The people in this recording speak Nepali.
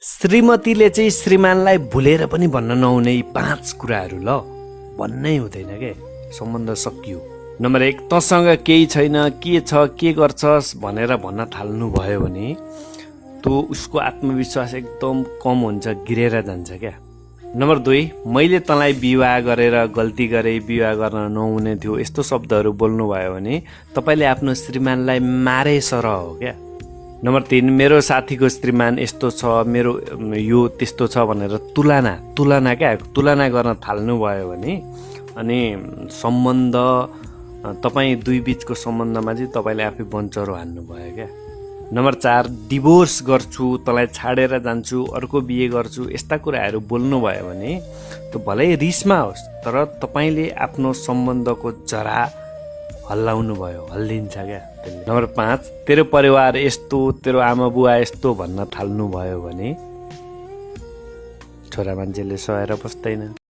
श्रीमतीले चाहिँ श्रीमानलाई भुलेर पनि भन्न नहुने यी 5 कुराहरू ल भन्नै हुँदैन के सम्बन्ध सकियो। नम्बर 1, तसँग केही छैन, के छ के गर्छस् भनेर भन्न थाल्नु भयो भने त्यो उसको आत्मविश्वास एकदम कम हुन्छ, गिरेर जान्छ क्या। नम्बर 2, मैले तँलाई विवाह गरेर गल्ती गरेँ, विवाह गर्न नहुने थियो, यस्तो शब्दहरू बोल्नुभयो भने तपाईँले आफ्नो श्रीमानलाई मारे सरह हो क्या। नम्बर 3, मेरो साथीको श्रीमान यस्तो छ, मेरो यो त्यस्तो छ भनेर तुलना क्या तुलना गर्न थाल्नुभयो भने अनि सम्बन्ध तपाईँ दुई बिचको सम्बन्धमा चाहिँ तपाईँले आफै बन्चरो हान्नुभयो क्या। नम्बर 4, डिभोर्स गर्छु, तँलाई छाडेर जान्छु, अर्को बिहे गर्छु, यस्ता कुराहरू बोल्नुभयो भने त्यो भलै रिसमा होस् तर तपाईँले आफ्नो सम्बन्धको जरा हल्लाउनु भयो, हल्लिन्छ क्या त्यसले। नम्बर 5, तेरो परिवार यस्तो, तेरो आमा बुवा यस्तो भन्न थाल्नु भयो भने छोरा मान्छेले सहेर बस्दैन।